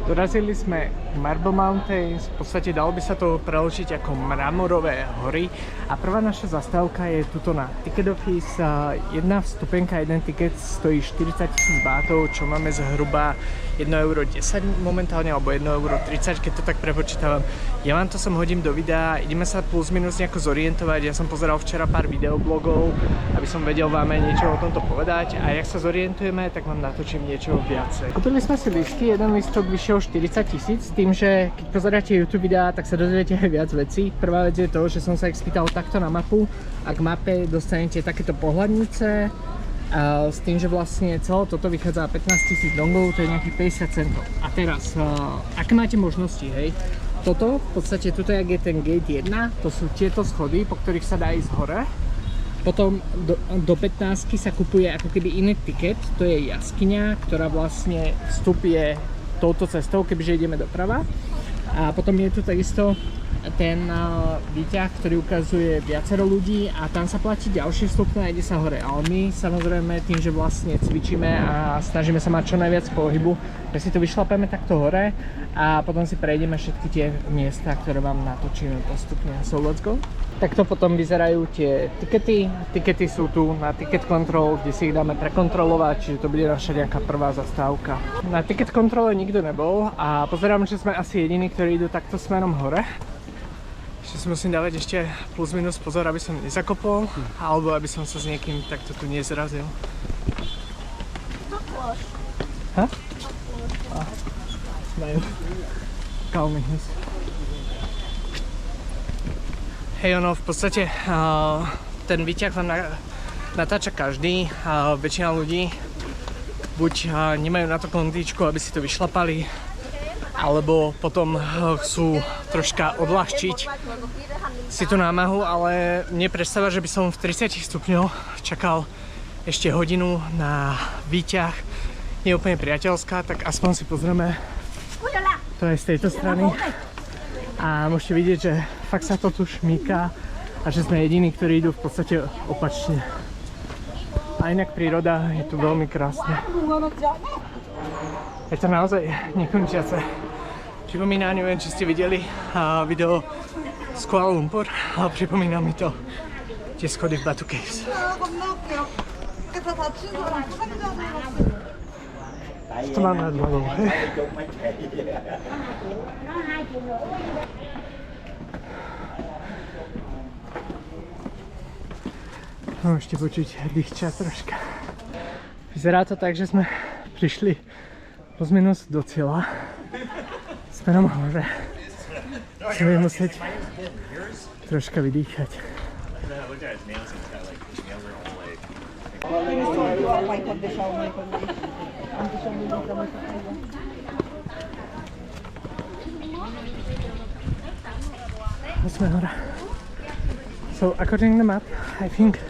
Dorazili sme k Marble Mountains, v podstate dalo by sa to preložiť ako mramorové hory a prvá naša zastávka je tuto na Ticket Office. Jedna vstupenka, jeden tiket stojí 40 000 bátov, čo máme zhruba 1,10 € momentálne, alebo 1,30 €, keď to tak prepočítavam. Ja vám to sem hodím do videa, ideme sa plus minus nejako zorientovať. Ja som pozeral včera pár videoblogov, aby som vedel vám aj niečo o tomto povedať, a jak sa zorientujeme, tak vám natočím niečo viacej. Kúpili sme si lístky, jeden lístok vyšiel 40 000, s tým, že keď pozeráte YouTube videá, tak sa dozviete aj viac vecí. Prvá vec je to, že som sa ich spýtal takto na mapu a k mape dostanete takéto pohľadnice, s tým, že vlastne celé toto vychádza 15 000 dongov, to je nejakých 50 centov. A teraz, aké máte možnosti, hej? Toto, v podstate tuto, jak je ten gate 1, to sú tieto schody, po ktorých sa dá ísť hore. Potom do 15 sa kupuje ako keby iný tiket, to je jaskyňa, ktorá vlastne vstup je touto cestou, kebyže ideme doprava. A potom je tu takisto ten výťah, ktorý ukazuje viacero ľudí a tam sa platí ďalšie vstupné a ide sa hore. Ale my samozrejme tým, že vlastne cvičíme a snažíme sa mať čo najviac pohybu, tak si to vyšlapeme takto hore a potom si prejdeme všetky tie miesta, ktoré vám natočíme postupne. So let's go! Takto potom vyzerajú tie tikety. Tikety sú tu na Ticket Control, kde si ich dáme prekontrolovať, čiže to bude naša nejaká prvá zastávka. Na Ticket Controle nikto nebol a pozerám, že sme asi jediní, ktorí idú takto smerom hore. Ešte si musím dávať ešte plus minus pozor, aby som nezakopol, alebo aby som sa s niekým takto tu nezrazil. Ha? Majú. Kalmihnis. Hej, ono v podstate ten výťah vám natáča každý, väčšina ľudí buď nemajú na to kondičku, aby si to vyšlapali, alebo potom chcú troška odľahčiť si tú námahu, ale mne predstava, že by som v 30 stupňoch čakal ešte hodinu na výťah, nie úplne priateľská, tak aspoň si pozrieme to aj z tejto strany. A môžete vidieť, že fakt sa to tu šmíka a že sme jediní, ktorí idú v podstate opačne. A inak príroda je tu veľmi krásna. Je to naozaj nekončiace. Pripomína, neviem, či ste videli video z Kuala Lumpur, ale pripomína mi to tie schody v Batu Caves. To mám nad hlavou, hej? Môžete počuť dýchča troška. Vyzerá to tak, že sme prišli plus minus do cieľa. Smerom hore. Budeme musieť troška vydýchať. Sme hore. So according to the map, I think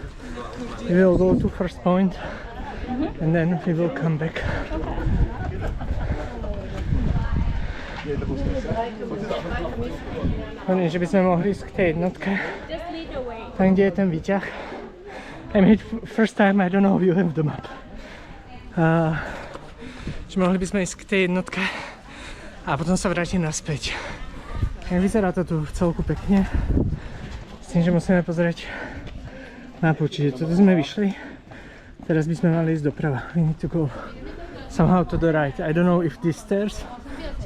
we will go to first point and then we will come back. Že by sme mohli ísť k tej jednotke, tam kde je ten výťah. I mean, first time I don't know if you have the map. Že mohli by sme ísť k tej jednotke a potom sa vrátiť naspäť. Vyzerá to tu v celku pekne, s tým, že musíme pozrieť mapu, čiže toto sme vyšli, teraz by sme mali ísť doprava. We need to go somehow to the right. I don't know if these stairs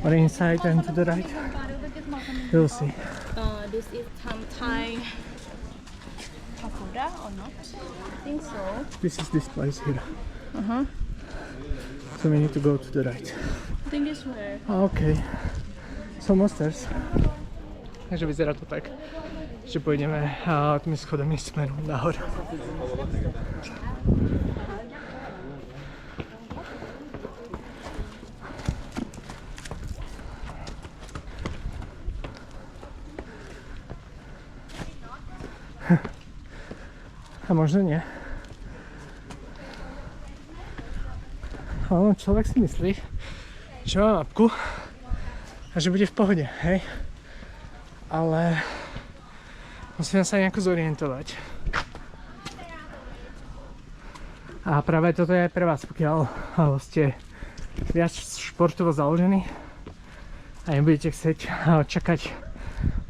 or inside and to the right. We'll see. This is some Thai pagoda or not? I think so. This is this place here. So we need to go to the right. I think it's where. Okay. So more stairs. Takže vyzerá to tak, že pôjdeme tými schodami smerom nahor. A možno nie. Ale človek si myslí, že má mapku a že bude v pohode, hej? Ale musíme sa nejako zorientovať. A práve toto je pre vás, pokiaľ ste viac športovo založení, a nebudete chcieť čakať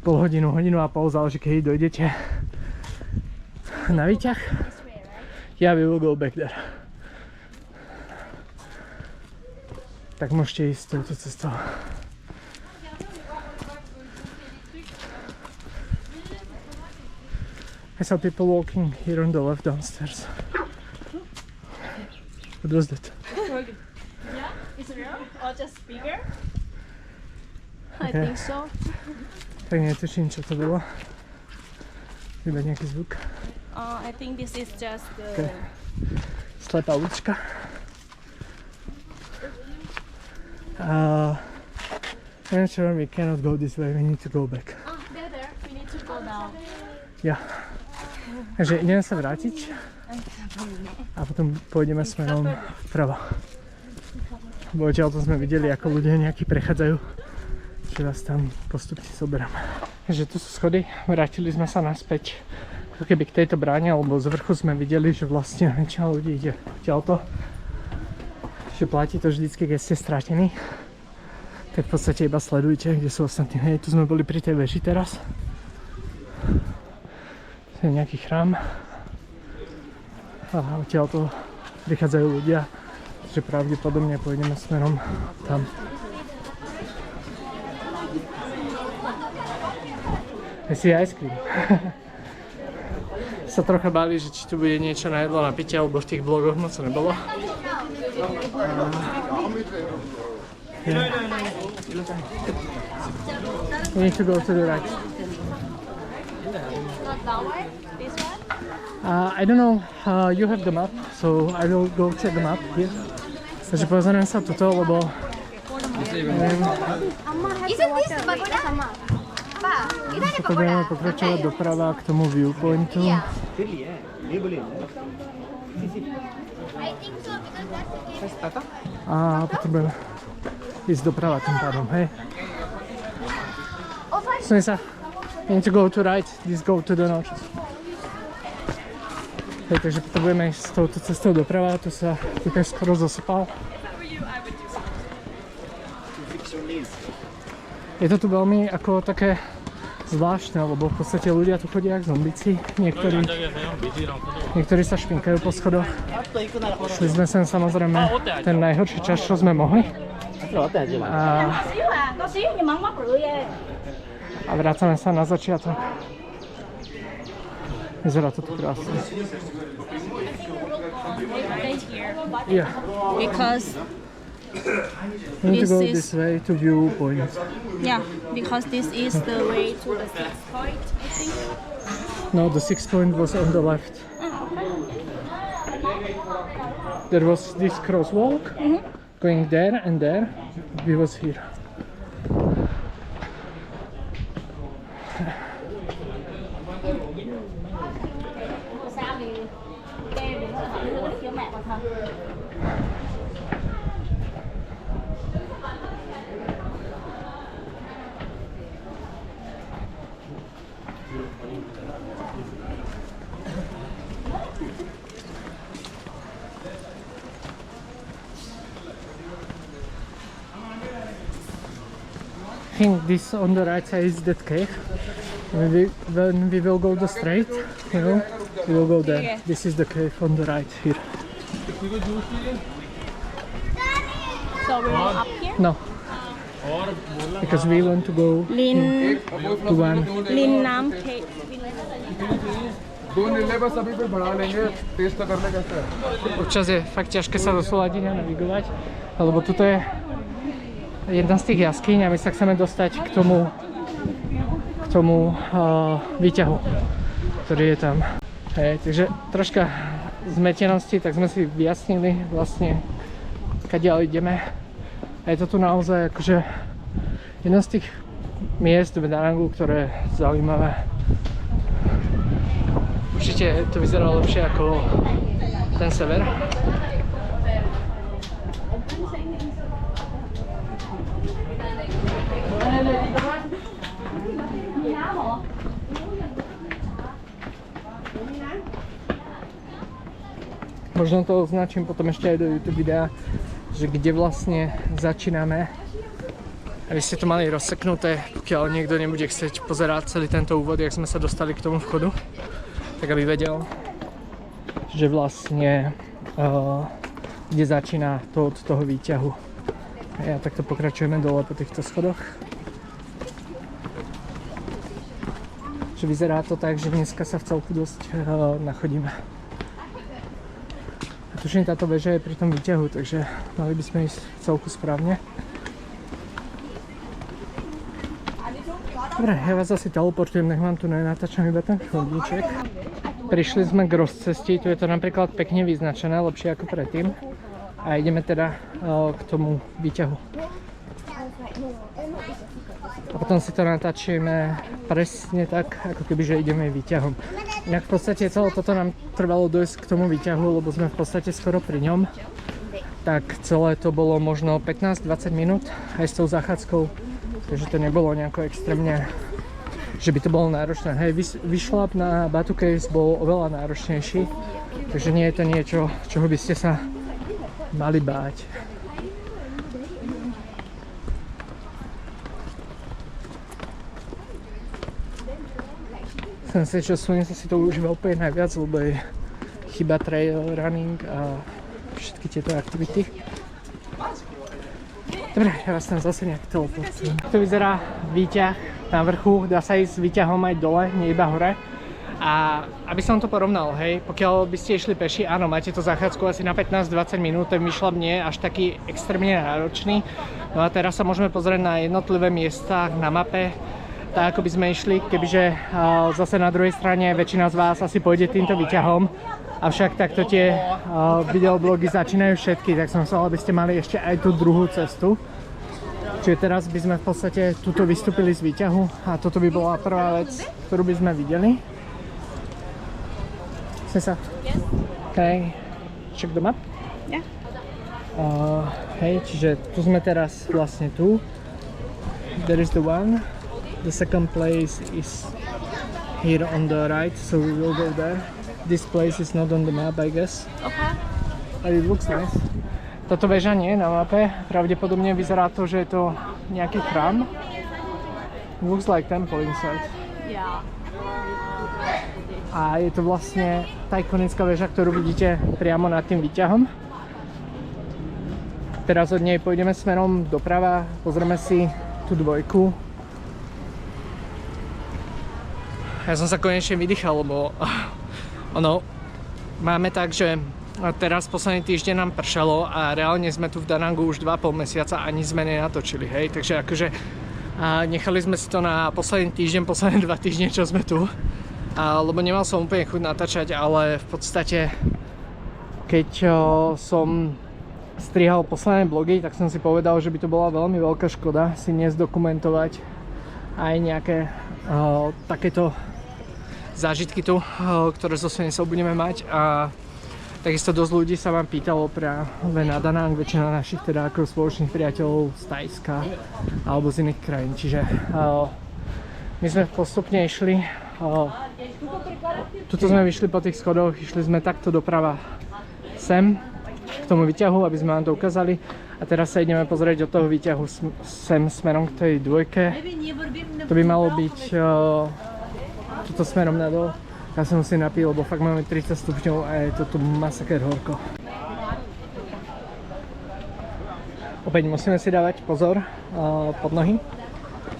pol hodinu, hodinu a pol, záleží keď dojdete na výťah. Yeah, we will go back there. Tak môžete ísť touto cestou. I saw people walking here on the left downstairs. What was that? Yeah, it's real or just bigger? I Okay. think so. Tak netuším, čo to bolo. Iba nejaký zvuk. I think this is just the... Okay. Slepá ulička. I'm sure we cannot go this way, we need to go back. There. We need to go down. Ja. Takže ideme sa vrátiť a potom pôjdeme smerom vpravo. Bo odtiaľto sme videli, ako ľudia nejakí prechádzajú. Že vás tam postupne zoberám. Takže tu sú schody, vrátili sme sa naspäť ako keby k tejto bráne, alebo z vrchu sme videli, že vlastne väčšina ľudí ide odtiaľto. Že platí to vždycky, keď ste stratení. Tak v podstate iba sledujte, kde sú ostatní. Hej, tu sme boli pri tej veži teraz. To je nejaký chrám. A odtiaľto prichádzajú ľudia. Takže pravdepodobne pôjdeme smerom tam. Je si ice cream. Sa trocha báli, že či tu bude niečo na jedlo, na pitie, alebo v tých blogoch moc nebolo. We need to go to the right. Not that way? This one? I don't know, you have the map, so I will go check the map here. Takže pozriem sa tuto, lebo budeme pokračovať doprava k tomu viewpointu. A potrebujeme ísť doprava tým pádom, hej. Suň sa. You need to go to right, this go to the north. Hej, takže potrebujeme ísť s touto cestou doprava, tu sa týka skoro zosypal. Je to tu veľmi ako také zvláštne, lebo v podstate ľudia tu chodia jak zombici. Niektorí sa špinkajú po schodoch. Šli sme sem samozrejme ten najhorší čas, čo sme mohli. A vracame sa na začiatok. Vyzerá to tu krásne. Yeah. Because We need to go This is- this way to viewpoint. yeah, because this is the way to the 6th point, I think. No, the 6th point was on the left. There was this crosswalk going there and there. We was here. I think this on the right side is that cave. When we will go the straight, we will go there. Yeah. This is the cave on the right here. So we're up here. No, because we want to go Lin to one. Lin Nam Cave. दो नीले बस अभी फिर बढ़ा लेंगे टेस्ट करने कैसे है Občas je fakt ťažké sa dosúľadiť a navigovať, lebo tuto je jedna z tých jaskyň a my sa chceme dostať k tomu výťahu, ktorý je tam. Hej, takže troška zmetenosti, tak sme si vyjasnili vlastne, kadiaľ ideme. A je to tu naozaj akože jedno z tých miest v Darangu, ktoré je zaujímavé. Určite to vyzerá lepšie ako ten sever. Možno to označím potom ešte aj do YouTube videa, že kde vlastne začíname aby ste to mali rozseknuté, pokiaľ niekto nebude chcieť pozerať celý tento úvod, jak sme sa dostali k tomu vchodu, tak aby vedel, že vlastne kde začína to od toho výťahu. A takto pokračujeme dole po týchto schodoch. Že vyzerá to tak, že dneska sa v celku dosť nachodíme. A tuším, táto väža je pri tom výťahu, takže mali by sme ísť v celku správne. Dobre, ja vás asi teleportujem, nech vám tu nenatáčam iba ten chodníček. Prišli sme k rozcestí, tu je to napríklad pekne vyznačené, lepšie ako predtým. A ideme teda k tomu výťahu. A potom si to natáčime presne tak, ako keby, že ideme výťahom. Inak v podstate celé toto nám trvalo dojsť k tomu výťahu, lebo sme v podstate skoro pri ňom. Tak celé to bolo možno 15-20 minút aj s tou zachádzkou. Takže to nebolo nejako extrémne, že by to bolo náročné. Hej, vyšlap na Batu Caves bol oveľa náročnejší, takže nie je to niečo, čoho by ste sa mali báť. Som si, že Sonia si to užíva úplne najviac, lebo je chyba trail running a všetky tieto aktivity. Dobre, ja vás tam zase nejak teleportujem. To vyzerá výťah na vrchu, dá sa ísť s výťahom aj dole, nie iba hore. A aby som to porovnal, hej, pokiaľ by ste išli peši, áno, máte to zachádzku asi na 15-20 minút, ten vyšľap nie je až taký extrémne náročný. No a teraz sa môžeme pozrieť na jednotlivé miesta na mape, tak ako by sme išli, kebyže zase na druhej strane väčšina z vás asi pôjde týmto výťahom. Avšak takto tie videoblogy začínajú všetky, tak som chcel, aby ste mali ešte aj tú druhú cestu. Čiže teraz by sme v podstate tuto vystúpili z výťahu a toto by bola prvá vec, ktorú by sme videli. Sesa? Yes. Can I check the map? Yeah. Hej, čiže tu sme teraz vlastne tu. There is the one. The second place is here on the right, so we will go there. This place is not on the map, I guess. Okay. But it looks nice. Toto väža nie je na mape. Pravdepodobne vyzerá to, že je to nejaký chrám. It looks like temple inside. Yeah. A je to vlastne tá ikonická väža, ktorú vidíte priamo nad tým výťahom. Teraz od nej pôjdeme smerom doprava, pozrieme si tú dvojku. Ja som sa konečne vydýchal, lebo máme tak, že teraz posledný týždeň nám pršalo a reálne sme tu v Da Nangu už 2,5 mesiaca a ani sme nenatočili, hej. Takže akože nechali sme si to na posledný týždeň, posledné 2 týždne, čo sme tu. Lebo nemal som úplne chuť natáčať, ale v podstate keď som strihal posledné blogy, tak som si povedal, že by to bola veľmi veľká škoda si nezdokumentovať aj nejaké takéto zážitky tu, ktoré zo Sonicou budeme mať. A takisto dosť ľudí sa vám pýtalo práve na Da Nang, väčšina našich teda ako spoločných priateľov z Thajska alebo z iných krajín. Čiže my sme postupne išli. Tuto sme vyšli po tých schodoch, išli sme takto doprava sem, k tomu výťahu, aby sme vám to ukázali. A teraz sa ideme pozrieť od toho výťahu sem smerom k tej dvojke. To by malo byť tuto smerom nadol. Ja som si napil, lebo fakt máme 30 stupňov a je to tu masaker horko. Opäť musíme si dávať pozor pod nohy,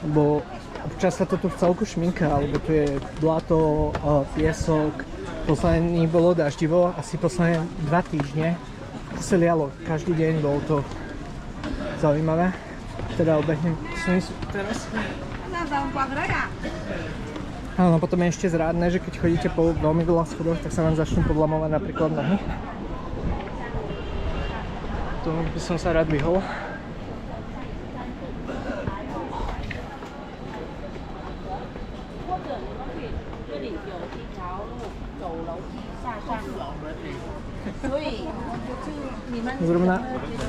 lebo občas sa to tu v celku šminka, alebo tu je blato, piesok. Posledný bolo daždivo, asi posledné 2 týždne. To sa lialo každý deň, bolo to zaujímavé. Teda obehnem Sonicu teraz. Áno, potom je ešte zrádne, že keď chodíte po veľmi veľa schodoch, tak sa vám začnú podlamovať napríklad nohy. Tomu by som sa rád vyhol. Zrovna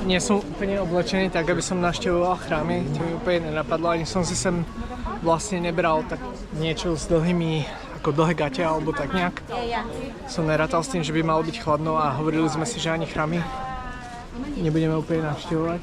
nie som úplne oblečený tak, aby som navštevoval chrámy, to mi úplne nenapadlo, ani som si sem vlastne nebral tak niečo s dlhými, ako dlhé gate alebo tak nejak. Som nerátal s tým, že by malo byť chladno a hovorili sme si, že ani chrámy nebudeme úplne navštevovať.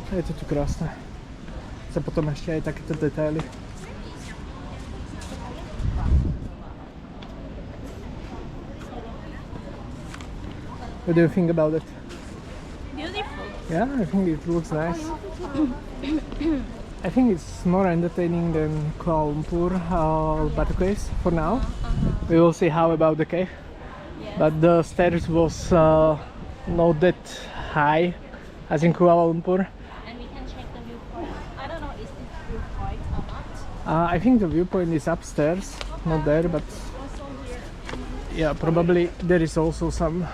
Je to tu krásne. Chce potom ešte aj takéto detaily. What do you think about it? Beautiful. Yeah, I think it looks nice. I think it's more entertaining than Kuala Lumpur Batu Caves for now. We will see how about the cave. Yes. But the stairs was not that high as in Kuala Lumpur. And we can check the viewpoint. I don't know, is this viewpoint or not? I think the viewpoint is upstairs, not there, but Also here. yeah, probably there is also some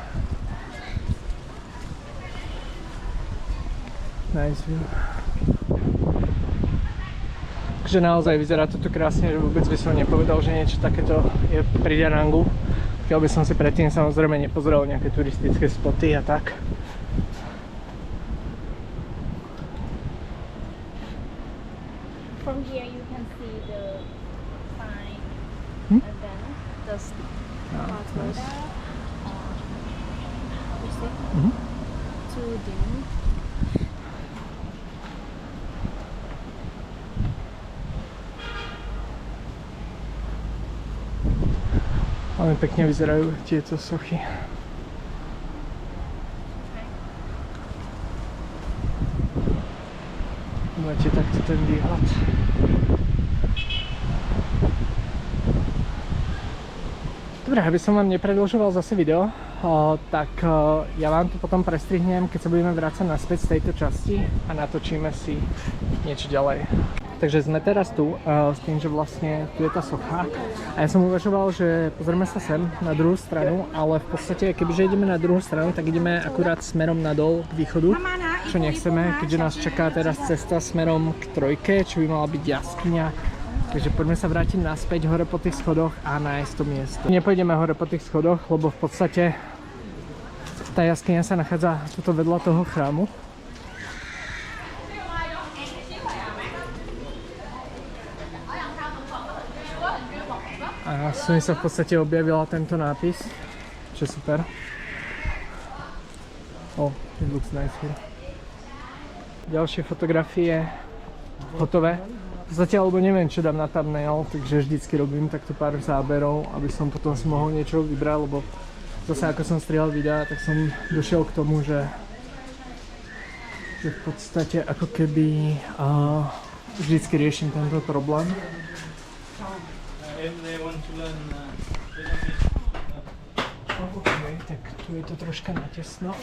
nice view. Takže naozaj vyzerá to tu krásne, že vôbec by som nepovedal, že niečo takéto je pri Danangu. Keď by som si predtým samozrejme nepozrel nejaké turistické spoty a tak. From here you can see the sign Hmm? and then the Nice. you see? Mhm. To dim. Veľmi pekne vyzerajú tieto sochy. Máte takto ten výhľad. Dobre, aby som vám nepredĺžoval zase video, tak ja vám to potom prestrihnem, keď sa budeme vrácať naspäť z tejto časti a natočíme si niečo ďalej. Takže sme teraz tu s tým, že vlastne tu je tá socha a ja som uvažoval, že pozrieme sa sem na druhú stranu, ale v podstate kebyže ideme na druhú stranu, tak ideme akurát smerom nadol k východu, čo nechceme, keďže nás čaká teraz cesta smerom k trojke, čo by mala byť jaskyňa. Takže poďme sa vrátiť naspäť hore po tých schodoch a nájsť to miesto. Nepôjdeme hore po tých schodoch, lebo v podstate tá jaskyňa sa nachádza tuto vedľa toho chrámu. A som sa v podstate objavila tento nápis, čo je super. Oh, it looks nice here. Ďalšie fotografie hotové. Zatiaľ, lebo neviem, čo dám na thumbnail, takže vždycky robím takto pár záberov, aby som potom si mohol niečo vybrať, lebo zase ako som strihal videa, tak som došiel k tomu, že v podstate ako keby vždycky riešim tento problém. Okay, tak tu je to troška natesno.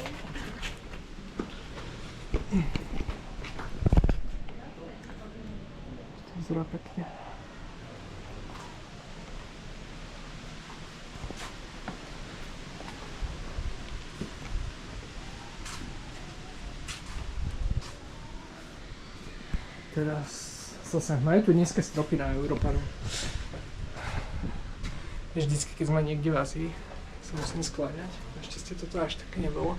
To vyzerá pekne. Teraz zase majú tu nízke stropy na Európanu. Vždycky, keď sme niekde v Ázii, sa musím skláňať. Našťastie toto až také nebolo.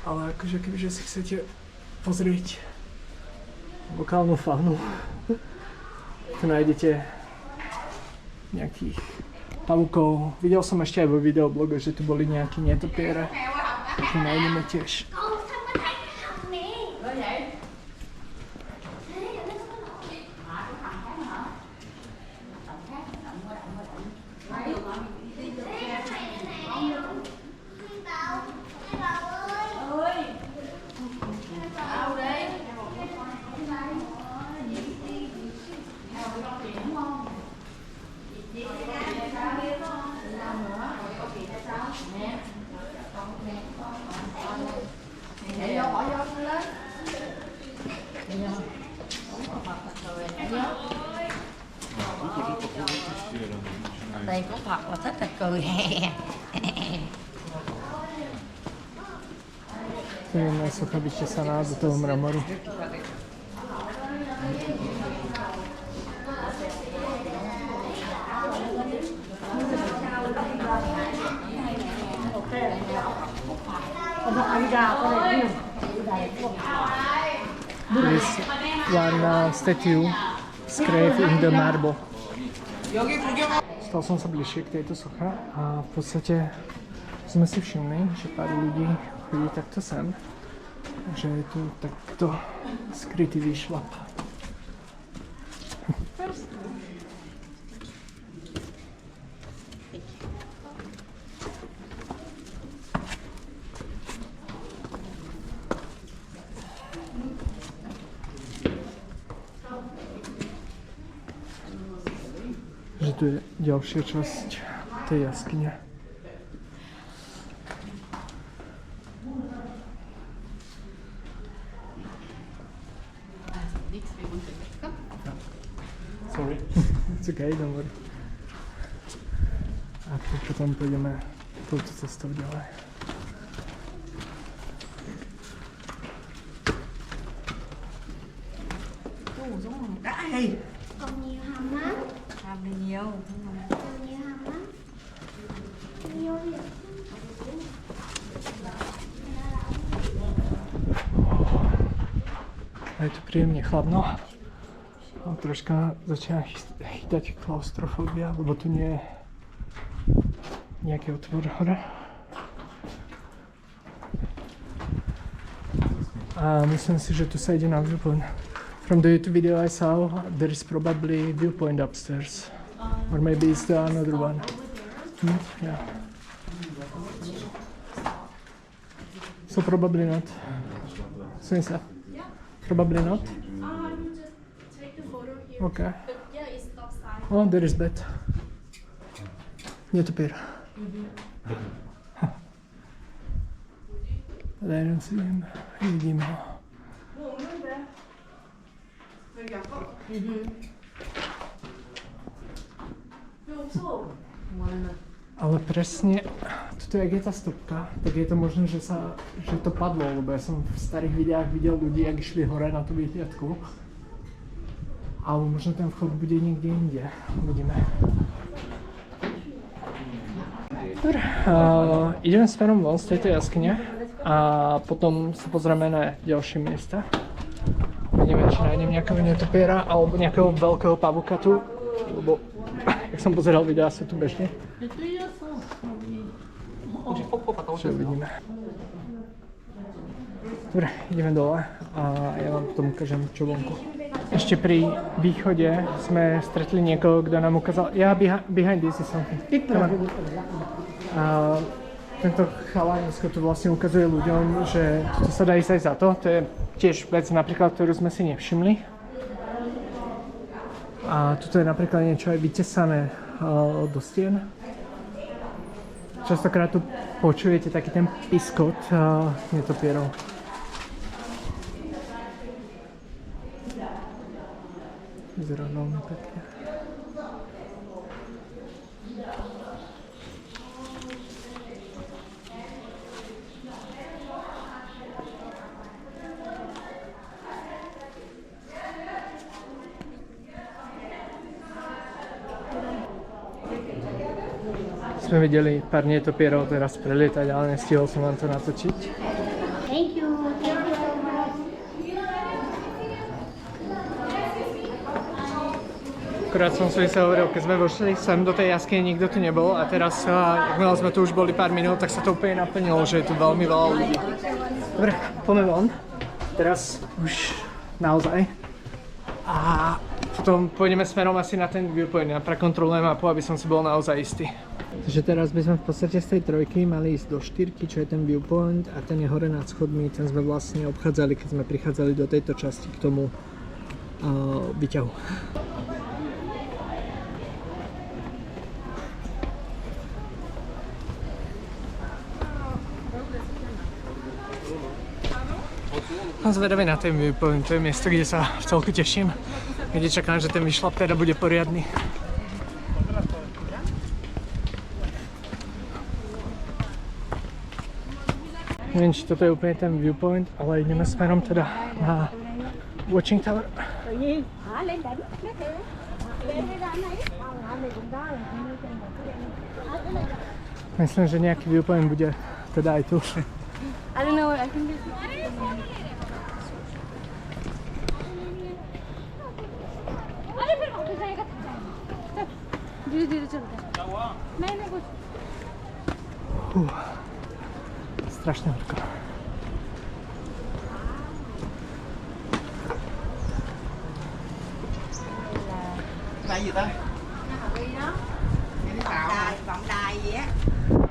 Ale akože kebyže si chcete pozrieť lokálnu faunu, tu nájdete nejakých pavúkov. Videl som ešte aj vo videoblogu, že tu boli nejakí netopiere. Tu nájdeme tiež. Đây có Phật là thích là cười hè. To je jedna socha vyčesaná do toho mramoru. There is one statue scraped in the marble. Stal som sa bližšie k tejto soche a v podstate sme si všimli, že pár ľudí chodí takto sem. Že je tu takto skrytý výšlap. Že tu je ďalšia časť tej jaskyne. Sorry. It's okay, don't worry. A tu potom pôjdeme touto cestou ďalej. Đây. Còn nhiều hầm lắm. Làm được nhiều. Còn nhiều hầm lắm. Nhiều việc. A je tu príjemne chladno. A troška začína chytať klaustrofóbia, lebo tu nie je nejaký otvor hore. A myslím si, že tu sa ide na viewpoint. From the YouTube video I saw, there is probably viewpoint upstairs. Or maybe it's the another one. Yeah. So probably not. So inside? Probably not. Take the photo here. Okay. But yeah, it's outside. Oh, there is bed. Netopír. But I don't see him. Vidím ho. Ale presne, tuto jak je tá stopka, tak je to možné, že to padlo, lebo ja som v starých videách videl ľudí, jak išli hore na tú vyhliadku. Ale možno ten vchod bude niekde inde. Uvidíme. Dobre, ideme smerom von z tejto jaskyne a potom sa pozrieme na ďalšie miesta. Uvidíme, či nájdem nejakého netopiera alebo nejakého veľkého pavuka tu, lebo jak som pozeral videa, sú tu bežne. Čo uvidíme. Dobre, ideme dole a ja vám potom ukážem čo vonku. Ešte pri východe sme stretli niekoho, kto nám ukázal, behind this is something. A tento chalanisko tu vlastne ukazuje ľuďom, že to sa dá ísť aj za to. To je tiež vec napríklad, ktorú sme si nevšimli. A tuto je napríklad niečo aj vytesané do stien. Častokrát tu počujete taký ten piskot netopierov. Vyzerá veľmi pekne. Sme videli pár netopierov teraz prelietať, ale nestihol som vám to natočiť. Thank you. Thank you so much. Akurát som si hovoril, keď sme vošli sem do tej jaskyne, nikto tu nebol a teraz, jakmile sme tu už boli pár minút, tak sa to úplne naplnilo, že je tu veľmi veľa ľudí. Dobre, poďme von. Teraz už naozaj. A potom pôjdeme smerom asi na ten viewpoint. Ja prekontrolujem mapu, aby som si bol naozaj istý. Takže teraz by sme v podstate z tej trojky mali ísť do štyrky, čo je ten viewpoint a ten je hore nad schodmi, ten sme vlastne obchádzali, keď sme prichádzali do tejto časti k tomu výťahu. Som zvedavý na ten viewpoint, to je miesto, kde sa celku teším, kde čakám, že ten výšlap teda bude poriadny. Neviem, či toto je úplne ten viewpoint, ale ideme smerom teda na Watching Tower. Myslím, že nejaký viewpoint bude teda aj tu. धीरे चलते हैं नहीं नहीं कुछ Strašne horko. Vòng đài gì á.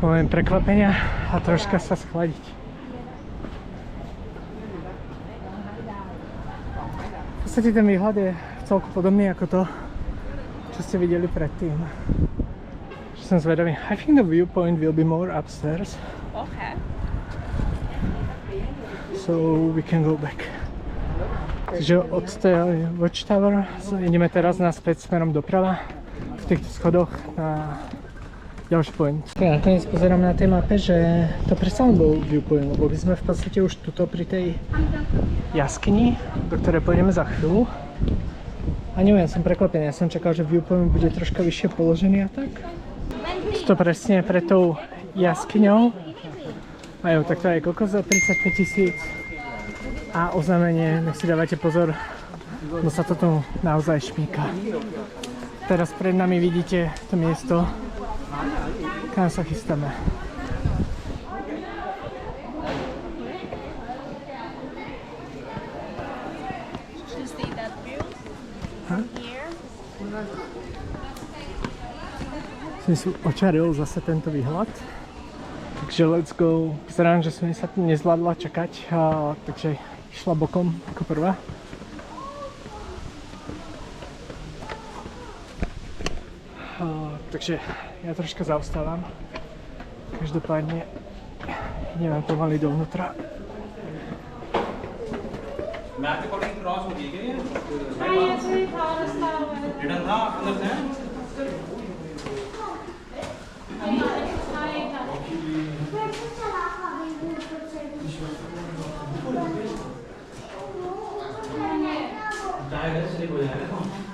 Moment prekvapenia a troška sa schladiť. V podstate ten výhľad je celku podobný ako to, čo ste videli predtým. Že som zvedavý. I think the viewpoint will be more upstairs. okay So we can go back. Takže od tej Watchtower ideme teraz naspäť smerom doprava v týchto schodoch na ďalší point. Ja nakoniec pozerám na tej mape, že to predsa bol viewpoint, lebo by sme v podstate už tuto pri tej jaskyni, do ktorej pôjdeme za chvíľu. A neviem, som prekvapený, ja som čakal, že viewpoint bude troška vyššie položený a tak. To presne pred tou jaskyňou. Majú takto aj kokos za 35 000. A oznámenie, nech si dávajte pozor, no sa to tu naozaj šmíka. Teraz pred nami vidíte to miesto, kam sa chystáme. you see that view Huh? here Som si očaril zase tento výhľad. Takže let's go. Pozerám, že som sa tu nezvládla čakať, takže išla bokom ako prvá. Takže ja troška zaostávam. Každopádne ideme pomaly dovnútra. Map recording cross हो गई क्या ये? नहीं ऐसे ही था रास्ता रिटर्न था अंदर से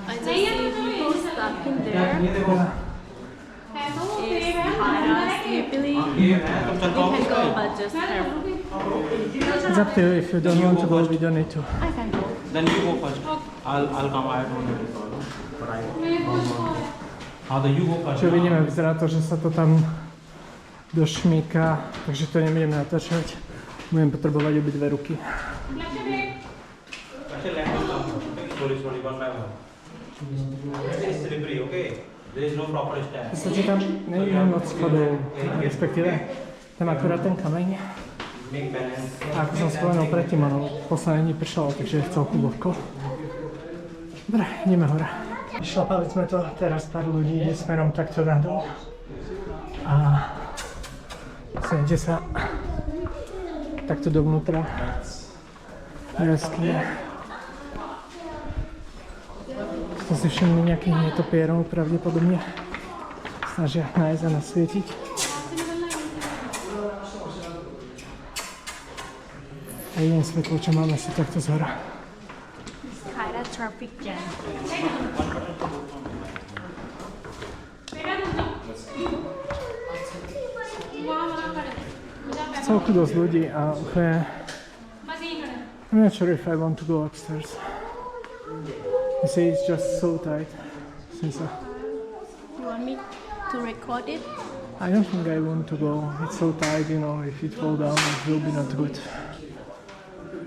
I just see people stuck in there is high sleepily you can go but just careful It's up to you. If you don't want to go, we don't need to. I can go then you go first I'll come I don't need to follow but I how the you go first Čo vidíme, vyzerá to, že sa to tam došmíka, takže to nebudeme natáčať. Budem potrebovať obidve ruky. actually land will come slowly one by one it is slippery okay there is no proper V stand podstate tam nie je moc schodov, respektíve tam akurát ten kameň. make balance A ako som spomenul predtým, ono posledné dní pršalo, takže je celku vlhko. Dobre, ideme hore. Šlapali sme to, teraz pár ľudí ide smerom takto nadol. A dostanete sa takto dovnútra do jaskyne. Som si všimli nejakých netopierov, pravdepodobne snažia nájsť a nasvietiť. A jediné svetlo, čo máme, si takto zhora. Kaira traffic jam Celku dosť ľudí a úplne... I'm not sure if I want to go upstairs. You see, it's just so tight. Since you want me to record it I don't think I want to go. It's so tight, you know, if it fall down, it will be not good.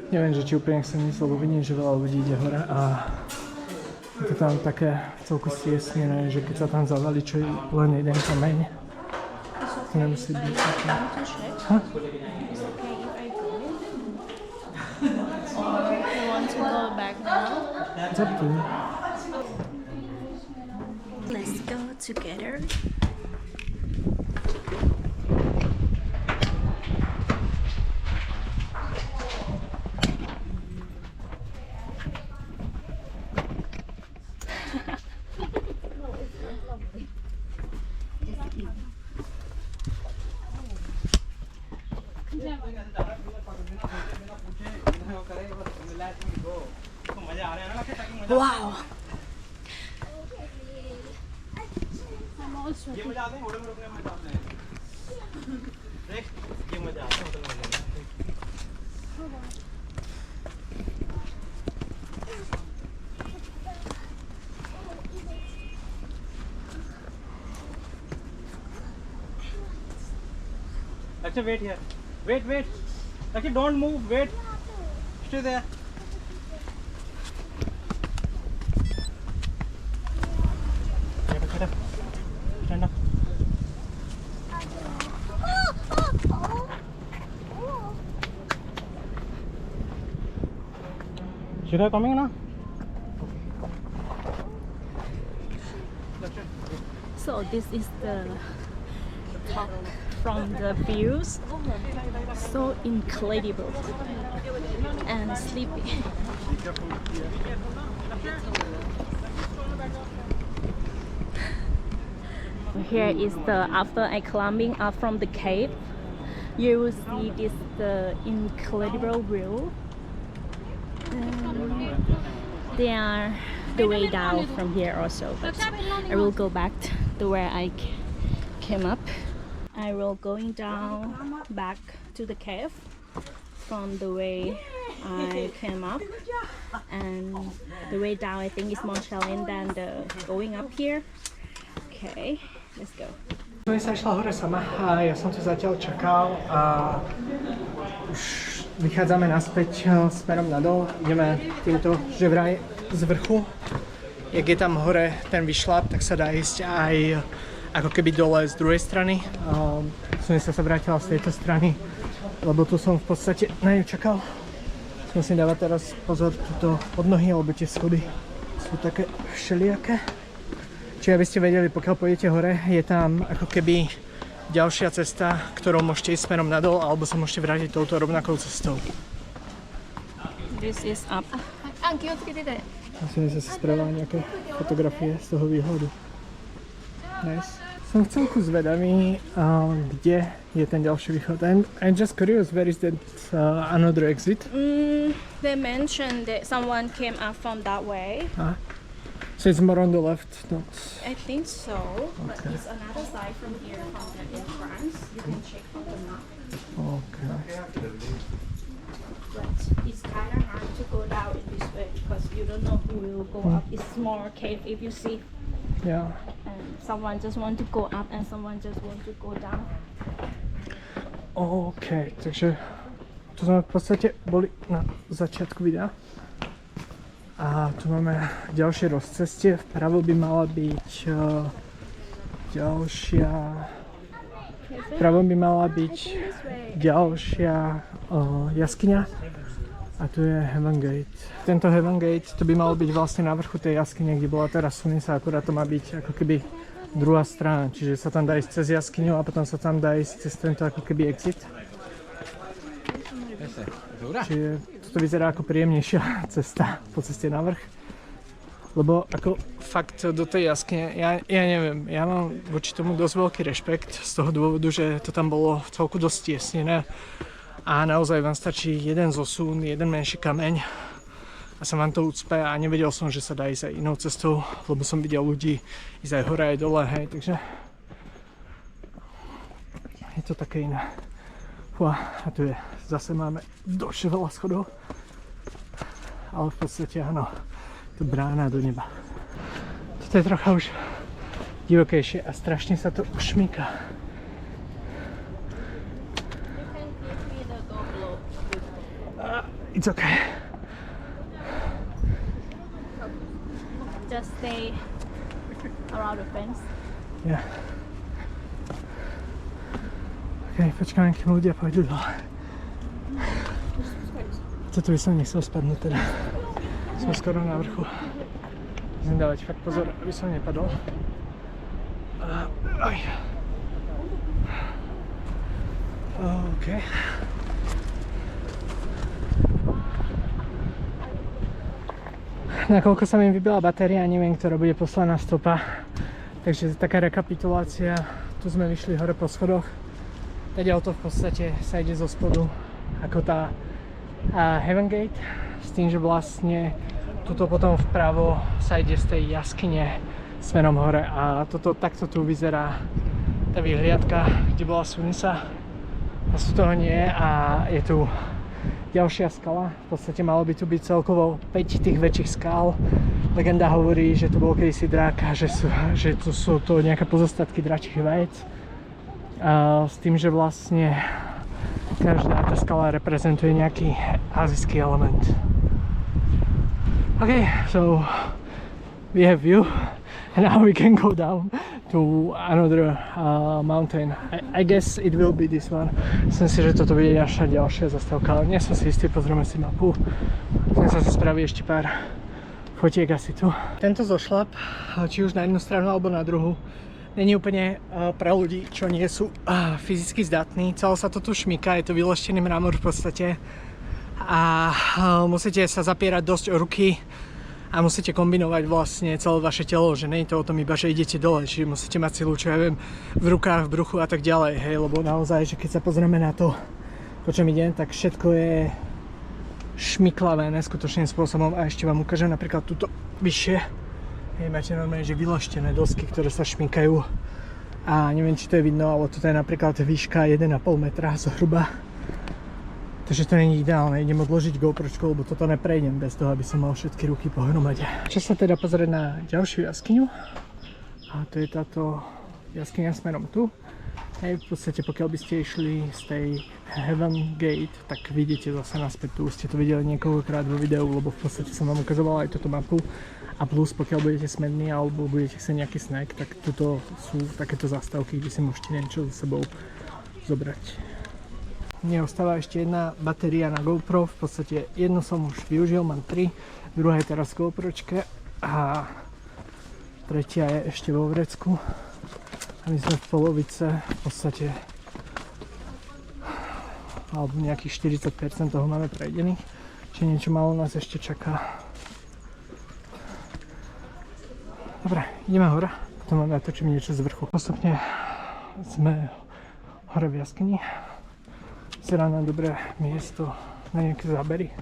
Neviem, že či úplne chcem ísť, lebo vidím, že veľa ľudí ide hore a je to tam také celku stiesnené, že keď sa tam zavalí čo je len jeden kameň, to nemusí byť také. time to check Huh? it's okay if I go or you want to go back now It's up to you. let's go together wow I'm all sweaty ये मजा आते हैं होटल में रुकने में जाते हैं देख ये मजा आता है होटल में रहने में stay, wait here. Wait, wait. Rakhi, don't move. Wait. Stay there. Get up. Stand up. Shika coming now? So this is the top from the views. So incredible and sleepy. Here is the after I climbing up from the cave. You will see this the incredible view. They are the way down from here also, but I will go back to where I came up. I will going down back to the cave from the way I came up, and the way down I think is more challenging than the going up here. Okay, let's go. Som sa išla hore sama a ja som tu zatiaľ čakal a už vychádzame naspäť smerom nadol. Ideme týmto, že vraj z vrchu. Jak je tam hore ten vyšľap, tak sa dá ísť aj ako keby dole z druhej strany. Som sa vrátila z tejto strany, lebo tu som v podstate na ňu čakal. Musím dávať teraz pozor tuto pod nohy, lebo tie schody sú také všelijaké. Čiže aby ste vedeli, pokiaľ pôjdete hore, je tam ako keby ďalšia cesta, ktorou môžete ísť smerom nadol, alebo sa môžete vrátiť touto rovnakou cestou. This is up. Musím sa spravovať nejaké fotografie z toho výhľadu. Nice. Som v celku zvedavý, kde je ten ďalší východ. I'm just curious, where is that another exit? They mentioned that someone came up from that way. So it's more on the left, not... I think so, but it's another side from here, from the entrance. You can check on the map. Okay. But it's kind of hard to go down in this way because you don't know who will go up. It's more cave if you see. Yeah. And someone just want to go up and someone just want to go down. OK, takže tu sme v podstate boli na začiatku videa. A tu máme ďalšie rozcestie. Vpravo by mala byť ďalšia... Vpravo by mala byť ďalšia jaskyňa. A tu je Heaven Gate. Tento Heaven Gate, to by malo byť vlastne na vrchu tej jaskyne, kde bola teraz Sunisa, akurát to má byť ako keby druhá strana. Čiže sa tam dá ísť cez jaskyňu a potom sa tam dá ísť cez tento ako keby exit. Čiže toto vyzerá ako príjemnejšia cesta po ceste na vrch. Lebo ako fakt do tej jaskyne, ja neviem, ja mám voči tomu dosť veľký rešpekt z toho dôvodu, že to tam bolo celku dosť tiesnené a naozaj vám stačí jeden zosun, jeden menší kameň a sa vám to ucpe a nevedel som, že sa dá ísť aj inou cestou, lebo som videl ľudí ísť aj hore, aj dole, hej, takže je to také iné. A tu je, zase máme dosť veľa schodov, ale v podstate áno, to brána do neba. Toto je trocha už divokejšie a strašne sa to šmýka. It's okay. Just stay around the fence. Yeah. Okay, počkáme, kým ľudia pôjdu dole. Toto by som nechcel spadnúť teda. Sme skoro na vrchu. Musím dávať fakt pozor, aby som nepadol. OK. Nakoľko sa mi vybila batéria, neviem, ktorá bude posledná stopa. Takže taká rekapitulácia. Tu sme vyšli hore po schodoch. Tadiaľ to v podstate sa ide zo spodu ako tá Heaven Gate, s tým, že vlastne tuto potom vpravo sa ide z tej jaskyne smerom hore a takto tu vyzerá tá vyhliadka, kde bola Sunisa. Vlastne toho nie je a je tu ďalšia skala. V podstate malo by tu byť celkovo 5 tých väčších skál. Legenda hovorí, že to bol kedysi drak a že tu sú to nejaké pozostatky dračích vajec. S tým, že vlastne Každá tá skala reprezentuje nejaký azijský element. Okay, so we have view and now we can go down to another mountain. I guess it will be this one. Myslím si, že toto bude naša ďalšia zastávka, ale nie som si istý, pozrieme si mapu. Chcem sa si spraviť ešte pár fotiek asi tu. Tento zošlap, či už na jednu stranu alebo na druhú, není úplne pre ľudí, čo nie sú fyzicky zdatní. Celé sa to tu šmíka, je to vyleštený mramor v podstate. A musíte sa zapierať dosť o ruky a musíte kombinovať vlastne celé vaše telo, že nie je to o tom iba, že idete dole, čiže musíte mať silu, čo ja viem, v rukách, v bruchu a tak ďalej, hej, lebo naozaj, že keď sa pozrieme na to, po čom idem, tak všetko je šmiklavé neskutočným spôsobom a ešte vám ukážem napríklad túto vyššie, hej, máte normálne, že vylaštené dosky, ktoré sa šmikajú a neviem, či to je vidno, ale toto je napríklad výška 1,5 metra zhruba. Takže to není ideálne, idem odložiť GoPročku, lebo toto neprejdem bez toho, aby som mal všetky ruky pohromade. Čo sa teda pozrieť na ďalšiu jaskyňu. A to je táto jaskyňa smerom tu. Hej, v podstate pokiaľ by ste išli z tej Heaven Gate, tak vidíte zase naspäť tu. Ste to videli niekoľkokrát vo videu, lebo v podstate som vám ukazoval aj túto mapu. A plus pokiaľ budete smední alebo budete chcieť nejaký snack, tak tuto sú takéto zastávky, kde si môžete niečo so sebou zobrať. Mne ostáva ešte jedna batéria na GoPro, v podstate jednu som už využil, mám 3, druhá je teraz v GoPročke a tretia je ešte vo vrecku. A my sme v polovice, v podstate, alebo nejakých 40% toho máme prejdených, čiže niečo malo nás ešte čaká. Dobre, ideme hore, potom vám natočím niečo z vrchu. Postupne sme hore v jaskyni. Vyzerá na dobré miesto na nejaké zábery.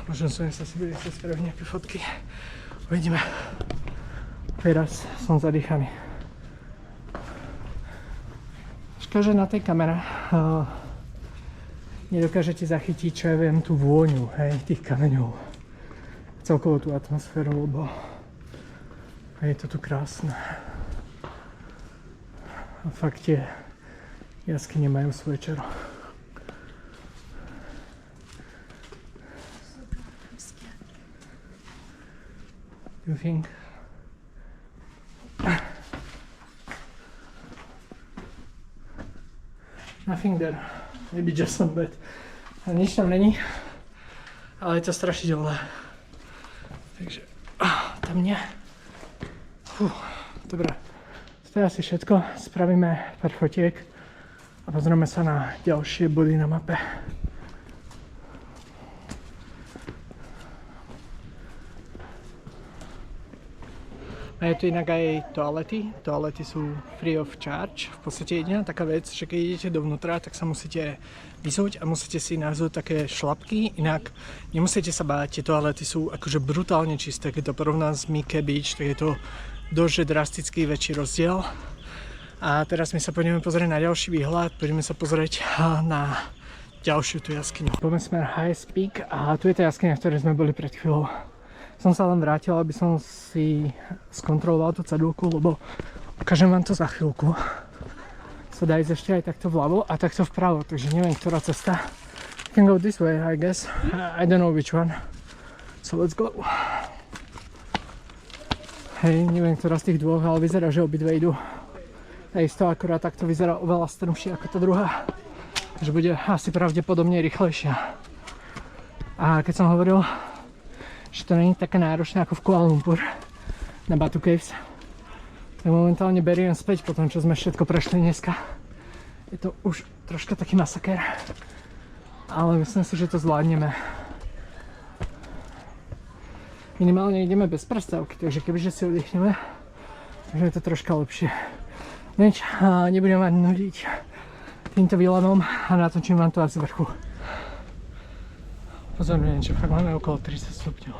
Možno som sa si bude chcieť spraviť nejaké fotky. Uvidíme. Teraz som zadýchaný. Škoda, že na tej kamere nedokážete zachytiť, čo ja viem, tú vôňu, hej, tých kameňov. Celkovo tú atmosféru, lebo je to tu krásne. A fakt tie jaskyne majú svoje čaro. You think? Nothing there. Maybe just some bed. A nič tam není. Ale je to strašidelné. Takže tam nie. Dobre, to je asi všetko, spravíme pár fotiek a pozrieme sa na ďalšie body na mape. A je tu inak aj toalety. Toalety sú free of charge. V podstate jediná taká vec, že keď idete dovnútra, tak sa musíte vyzúť a musíte si nájsť také šlapky. Inak nemusíte sa báť, tie toalety sú akože brutálne čisté. Keď to porovnám s Mickey Beach, tak je to dosť drastický väčší rozdiel. A teraz my sa pôjdeme pozrieť na ďalší výhľad. Poďme sa pozrieť na ďalšiu tú jaskyňu. Poďme smer Highest Peak a tu je tá jaskyňa, v ktorej sme boli pred chvíľou. Som sa len vrátil, aby som si skontroloval tú cedulku, lebo ukážem vám to za chvíľku. Sa dá ísť ešte aj takto vľavo a takto vpravo, takže neviem, ktorá cesta. I can go this way, I guess. I don't know which one. So let's go. Hej, neviem, ktorá z tých dvoch, ale vyzerá, že obidve idú. Takisto akurát takto vyzerá oveľa strmšie ako tá druhá. Takže bude asi pravdepodobne rýchlejšia. A keď som hovoril, že to není také náročné ako v Kuala Lumpur na Batu Caves, tak momentálne beriem späť po tom, čo sme všetko prešli dneska. Je to už troška taký masakér, ale myslím si, že to zvládneme. Minimálne ideme bez prestávky, takže kebyže si oddychneme, takže je to troška lepšie. Nič, nebudem vám nudiť týmto výlevom a natočím vám to aj z vrchu. Pozorne niečo, fakt máme okolo 30 stupňov.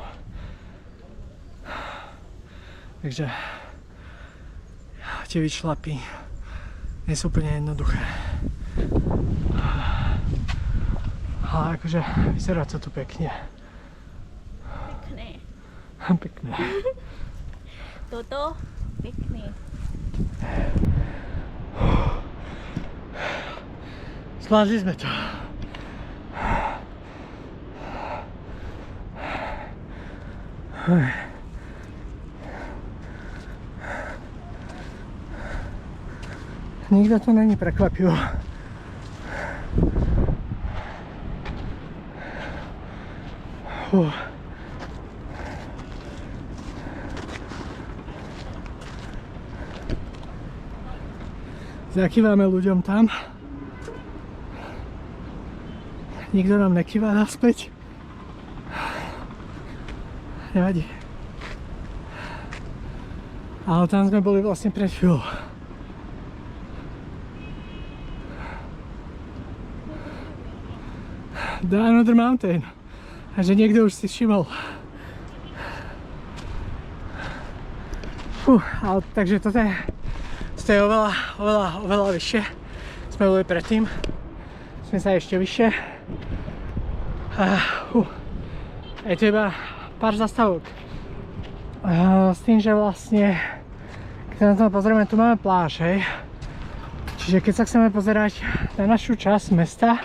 Takže tie vyšlapy nie sú úplne jednoduché. Ale akože vyzerá to tu pekne. Pekné. Pekné. Toto, pěkný. Zvládli sme to. Nikto tu není prekvapivo. Zakývame ľuďom tam. Nikto nám nekýva naspäť. Nevadí. Ale tam sme boli vlastne pred chvíľou. Another mountain. A že niekto už si všimol. Ale takže toto je oveľa vyššie. Sme boli predtým. Sme sa ešte vyššie. Je to iba pár zastávok. S tým, že vlastne keď sa na to pozrieme, tu máme pláž, hej. Čiže keď sa chceme pozerať na našu časť mesta,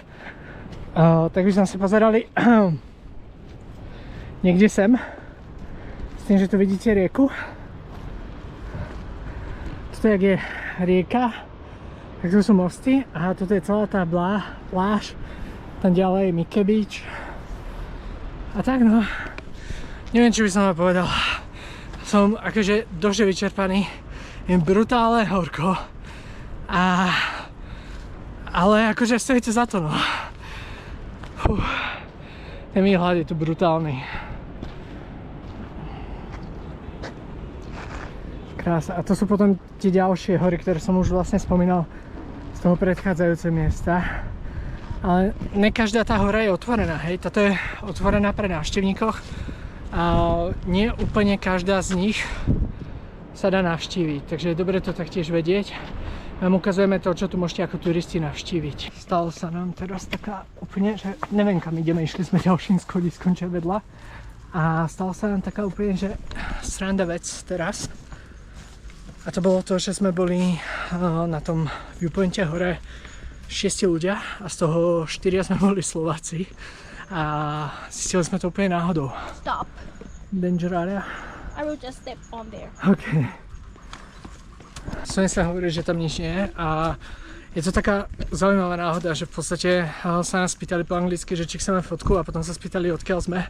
tak by sme sa pozerali niekde sem. S tým, že tu vidíte rieku. Toto je rieka, tak tu sú mosty a toto je celá tá pláž. Tam ďalej je Mickey Beach. A tak no, neviem, čo by som vám povedal. Som akože dosť vyčerpaný, je brutálne horko. Ale akože stojí to za to, no. Ten výhľad je tu brutálny. Krása. A to sú potom tie ďalšie hory, ktoré som už vlastne spomínal z toho predchádzajúceho miesta. Ale ne každá tá hora je otvorená, hej. Táto je otvorená pre návštevníkov. A nie úplne každá z nich sa dá navštíviť, takže je dobre to taktiež vedieť. Vám ukazujeme to, čo tu môžete ako turisti navštíviť. Stalo sa nám teraz taká úplne, že neviem kam ideme, išli sme ďalším schodiskom, čo je vedľa. A stalo sa nám taká úplne, že sranda vec teraz. A to bolo to, že sme boli na tom viewpointe hore 6 ľudia a z toho 4 sme boli Slováci. A zistili sme to úplne náhodou. Stop. Danger area. I will just step on there. OK. Som sa hovoril, že tam nič nie je a je to taká zaujímavá náhoda, že v podstate sa nás spýtali po anglicky, že či chceme fotku a potom sa spýtali, odkiaľ sme.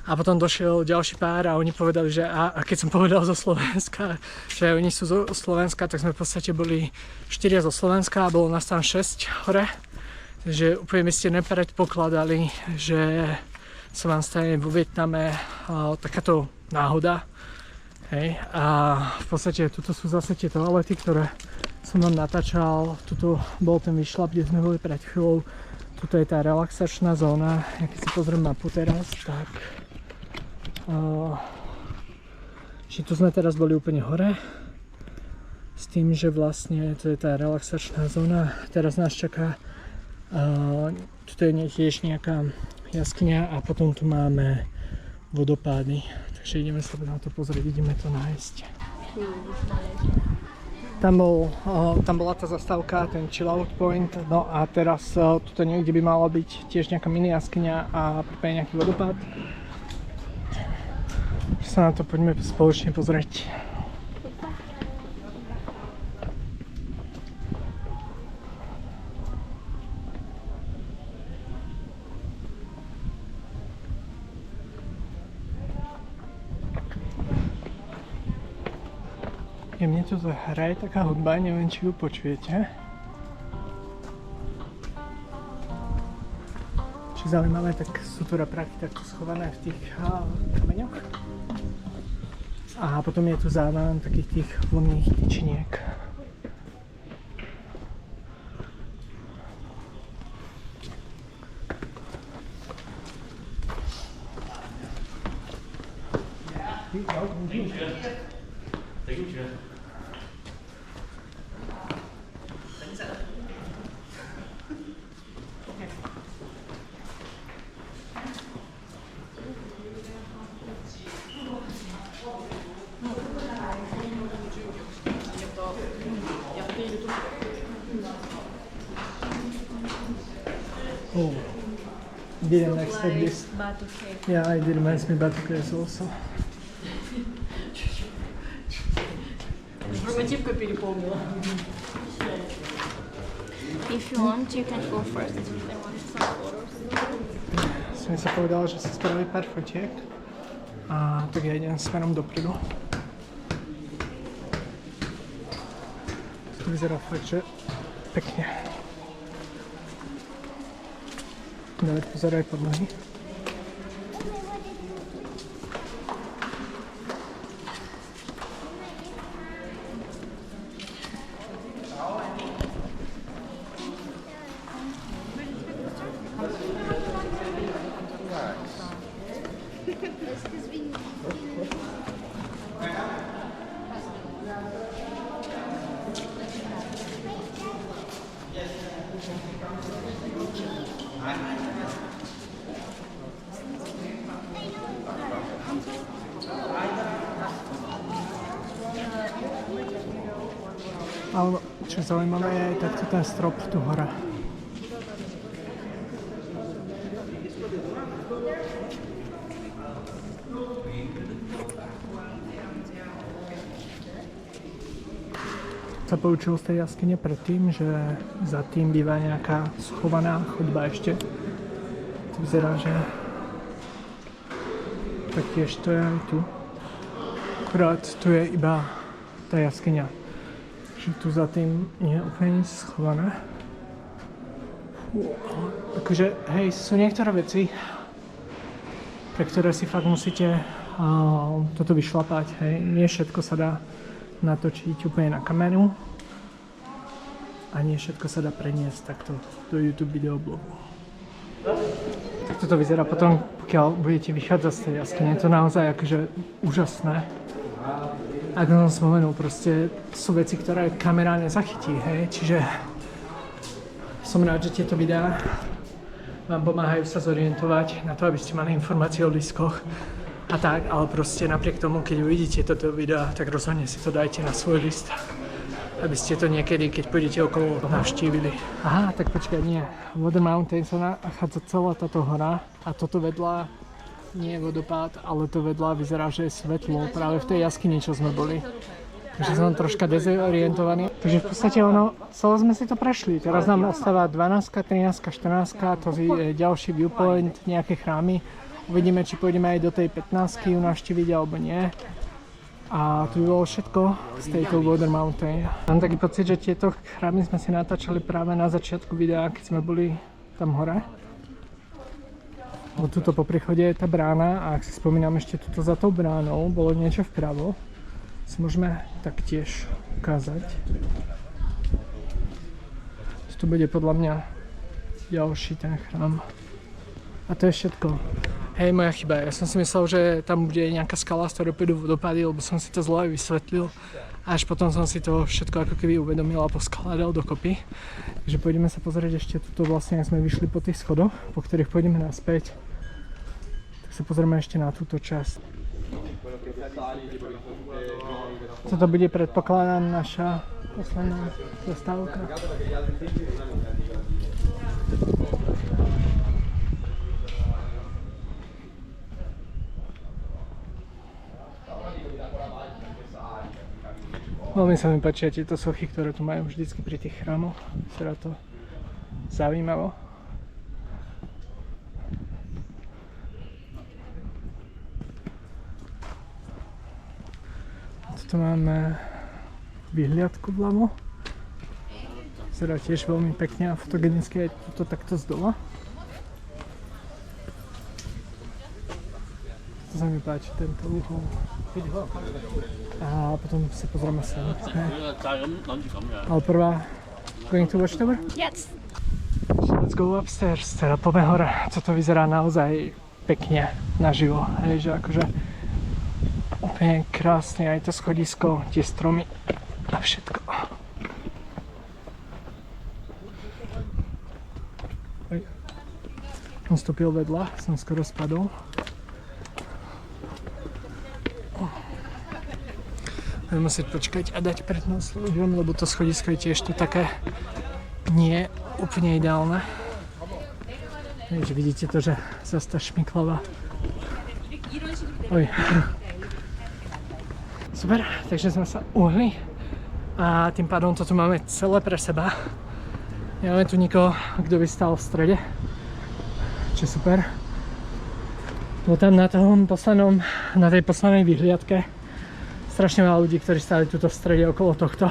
A potom došiel ďalší pár a oni povedali, že a keď som povedal zo Slovenska, že oni sú zo Slovenska, tak sme v podstate boli 4 zo Slovenska a bolo nás tam 6 hore. Takže úplne by ste nepredpokladali, že sa vám stane vo Vietname takáto náhoda. Hej. A v podstate tuto sú zase tie toalety, ktoré som vám natáčal. Tuto bol ten vyšľap, kde sme boli pred chvíľou. Tuto je tá relaxačná zóna. Ja keď si pozriem mapu teraz, tak že tu sme teraz boli úplne hore. S tým, že vlastne to je tá relaxačná zóna. Teraz nás čaká tuto je tiež nejaká jaskyňa a potom tu máme vodopády. Takže ideme sa na to pozrieť, ideme to nájsť. Tam bola tá zastávka, ten chill out point, no a teraz tuto niekde by mala byť tiež nejaká mini jaskyňa a prípadne nejaký vodopád. Sa na to poďme spoločne pozrieť. Mne tu hraje taká hudba, neviem, či ju počujete. Čo zaujímavé, tak sú tu rapraky takto schované v tých kameňoch. A potom je tu závan takých tých vlnných tyčiniek. didn't expect this. Batu cave. Yeah, it reminds me Batu Caves also. If you want, you can go first. I want some photos. Som sa povedal, že si spraví pár fotiek. A tak ja idem smerom dopredu. To vyzerá fakt, že pekne. Dávid, pozeraj pod nohy. Ale čo zaujímavé je takto ten strop tu hore. Sa poučil z tej jaskyne predtým, že za tým býva nejaká schovaná chodba ešte. To vyzerá, že taktiež to je aj tu. Akurát tu je iba tá jaskyňa. Že tu za tým nie je úplne nic schované. Takže hej, sú niektoré veci, pre ktoré si fakt musíte toto vyšlapať. Hej. Nie všetko sa dá natočiť úplne na kameru a nie všetko sa dá preniesť takto do YouTube videoblogu. Takto to vyzerá potom, pokiaľ budete vychádzať z tej jaskyne. Je to naozaj akože úžasné. Ako som spomenul, proste sú veci, ktoré kamera nezachytí, hej, čiže som rád, že tieto videá vám pomáhajú sa zorientovať na to, aby ste mali informácie o diskoch a tak, ale proste napriek tomu, keď uvidíte toto video, tak rozhodne si to dajte na svoj list, aby ste to niekedy, keď pôjdete okolo, navštívili. Aha, tak počkaj, nie. Water Mountain sa nachádza celá táto hora a toto vedľa nie je vodopád, ale to vedľa vyzerá, že je svetlo práve v tej jaskyni, čo sme boli. Takže som troška dezorientovaný. Takže v podstate celé sme si to prešli. Teraz nám ostáva 12, 13, 14, to je ďalší viewpoint, nejaké chrámy. Uvidíme, či pôjdeme aj do tej 15 ju navštíviť alebo nie. A to by bolo všetko z tejto Water Mountain. Mám taký pocit, že tieto chrámy sme si natáčali práve na začiatku videa, keď sme boli tam hore. Tuto po príchode je tá brána a ak si spomínam, ešte tuto za tou bránou bolo niečo vpravo. Si môžeme taktiež ukázať. Tu bude podľa mňa ďalší ten chrám. A to je všetko. Hej, moja chyba. Ja som si myslel, že tam bude nejaká skala, z ktorej pôjdu vodopády, lebo som si to zle vysvetlil. Až potom som si to všetko ako keby uvedomil a poskladal dokopy. Takže pôjdeme sa pozrieť ešte tuto vlastne, ak sme vyšli po tých schodoch, po ktorých pôjdeme naspäť. Tak sa pozrieme ešte na túto časť. Toto bude, predpokladám, naša posledná zastávka. Veľmi sa mi páčia tieto sochy, ktoré tu majú vždycky pri tých chrámoch. Vyzerá to zaujímavo. Tuto máme vyhliadku vľavo. Vyzerá tiež veľmi pekne a fotogenické aj tuto takto z dola. To sa mi páči, tento uhol. A potom si pozrieme sem. Ale prvá, going to watch tower? Yes. Let's go upstairs, teda poďme hore. Toto vyzerá naozaj pekne naživo. Hej, že akože úplne krásne, aj to schodisko, tie stromy a všetko. Som vstúpil vedľa, som skoro spadol. Budem musieť počkať a dať prednosť ľuďom, lebo to schodisko je tiež tu také nie úplne ideálne. Takže vidíte to, že zase tá šmiklavá. Oj. Super, takže sme sa uhli a tým pádom to tu máme celé pre seba. Nemáme tu nikoho, kto by stál v strede, čo je super. Bolo tam na tej poslednej vyhliadke strašne veľa ľudí, ktorí stáli tuto v strede okolo tohto.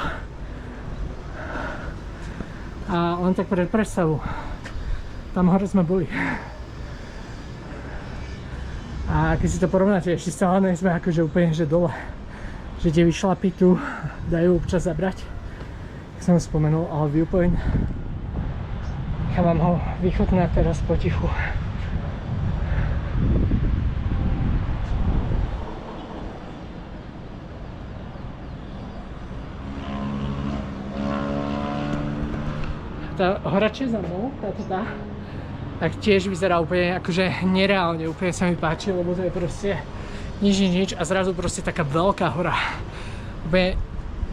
A len tak pre predstavu, tam hore sme boli. A keď si to porovnáte, ešte stále nie sme akože úplne že dole. Že tie vyšlapy tu dajú občas zabrať. Jak som spomenul, ale viewpoint. Nechám vám ho vychutnať teraz potichu. Tá hora, čo je za mnou, tá, tak tiež vyzerá úplne akože nereálne, úplne sa mi páči, lebo to je proste nič a zrazu proste taká veľká hora. Úplne,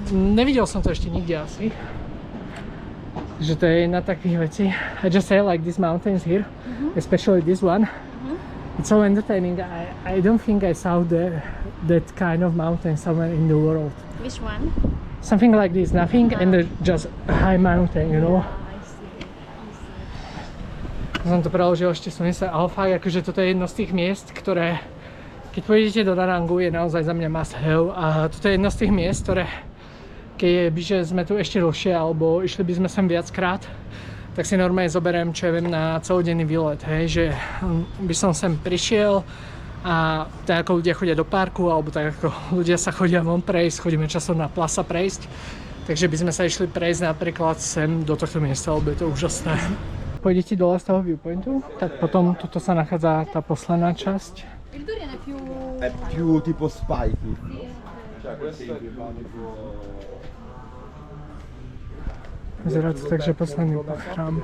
nevidel som to ešte nikde asi, že to je jedna takých vecí. I just say like these mountains here, especially this one, it's so entertaining. I don't think I saw that kind of mountain somewhere in the world. Which one? Something like this, nothing and just a high mountain, you know. Som to preložil, ešte som myslel, ale fakt, akože toto je jedno z tých miest, ktoré, keď pôjdete do Narangu, je naozaj za mňa must have. A toto je jedno z tých miest, ktoré, keď by sme tu ešte dlhšie, alebo išli by sme sem viackrát, tak si normálne zoberiem, čo ja viem, na celodenný výlet, hej, že by som sem prišiel a tak ako ľudia chodia do parku, alebo tak ako ľudia sa chodia von prejsť, chodíme časom na plasa prejsť, takže by sme sa išli prejsť napríklad sem do tohto miesta, lebo je to úžasné. Pôjdete dole z toho viewpointu, tak potom tuto sa nachádza tá posledná časť. È più tipo spiky. Vyzerá to tak, že posledný chrám.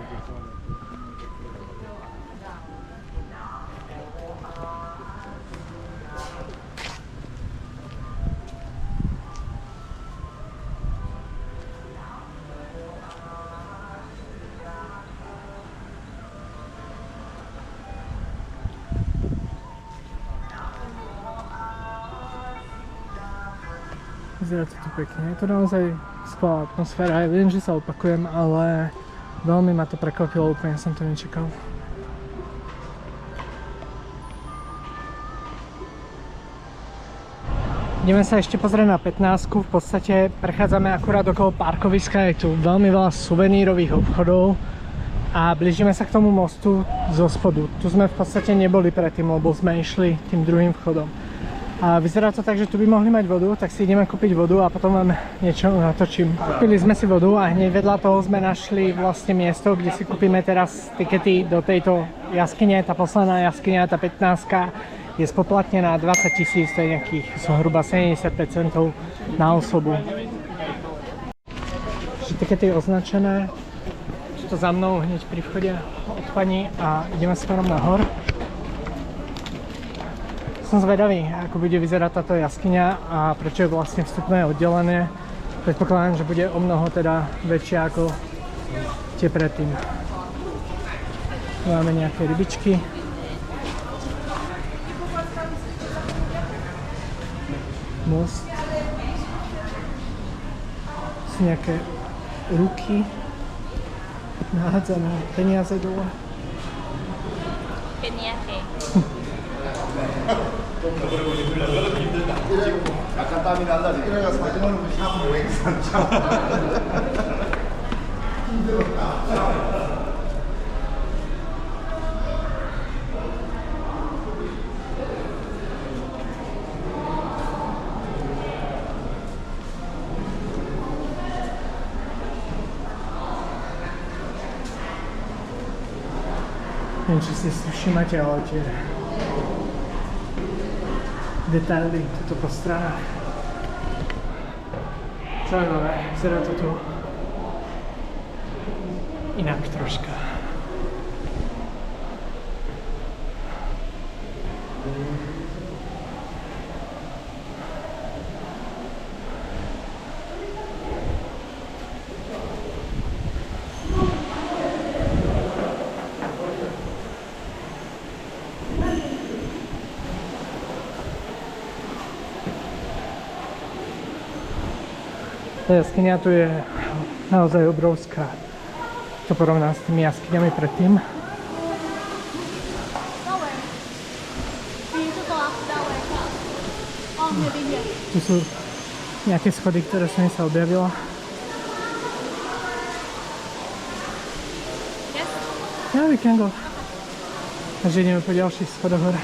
Vyzerá to tu pekne, je to naozaj skvelá atmosféra. Ja viem, že sa opakujem, ale veľmi ma to prekvapilo, úplne som to nečakal. Ideme sa ešte pozrieť na 15-ku, v podstate prechádzame akurát okolo parkoviska, je tu veľmi veľa suvenírových obchodov a blížime sa k tomu mostu zo spodu. Tu sme v podstate neboli predtým, lebo sme išli tým druhým vchodom. A vyzerá to tak, že tu by mohli mať vodu, tak si ideme kúpiť vodu a potom vám niečo natočím. Kúpili sme si vodu a hneď vedľa toho sme našli vlastne miesto, kde si kúpime teraz tikety do tejto jaskyne. Tá posledná jaskyňa, tá 15-ka, je spoplatnená 20 000, to je nejakých zhruba 75 centov na osobu. Tikety označené, čo to za mnou hneď pri vchode od pani a ideme smerom nahor. Som zvedavý, ako bude vyzerať táto jaskyňa a prečo je vlastne vstupné oddelené. Predpokladám, že bude o mnoho teda väčšia ako tie predtým. Máme nejaké rybičky. Most. Sú nejaké ruky nahádzané peniaze dole. Peniaze. Neviem, či si všímate, ale tie detaily tuto po stranách. Zaujímavé, vyzerá to tu inak troška. Tá jaskyňa tu je naozaj obrovská. To porovná s tými jaskyňami predtým. Tu sú nejaké schody, ktoré som sa objavila. Yeah, we can go. Takže ideme po ďalších schodoch hore.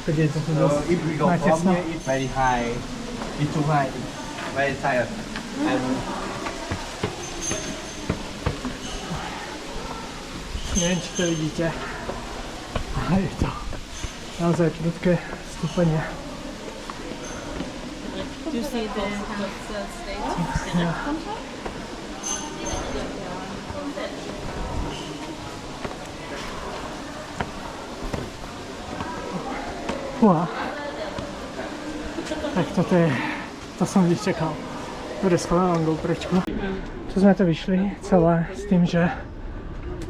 Je to tu dosť If we go from natesno. here, it's very high. It's too high. Very tired. And Neviem, či to vidíte. Ale je to naozaj prudké stúpanie. Do you see the stage? Ja. Fúha. Tak toto je, to som vždy čakal. Dobre, schovávam GoPročku. Tu sme to vyšli celé s tým, že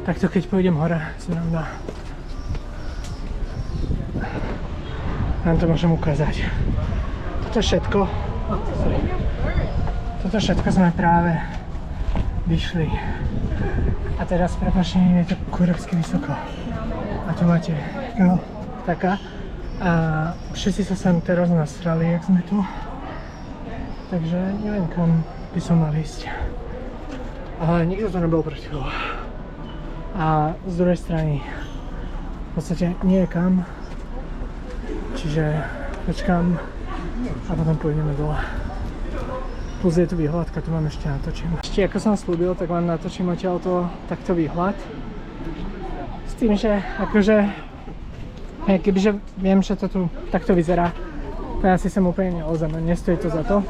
takto keď pôjdem hore, zrovna vám to môžem ukázať. Toto všetko, toto všetko sme práve vyšli. A teraz prepáčte, je to kurovsky vysoko. A tu máte taká. A všetci sa sem teraz nasrali, jak sme tu. Takže neviem, kam by som mal ísť. Ale nikto to nebol proti chvíľu. A z druhej strany v podstate nie je kam. Čiže počkám a potom pôjdeme dole. Plus je tu výhľadka, tu vám ešte natočím. Ešte ako som slúbil, tak vám natočím odtiaľto takto výhľad. S tým, že akože kebyže viem, že to tu takto vyzerá, to ja si sem úplne neozem, nestojí to za to.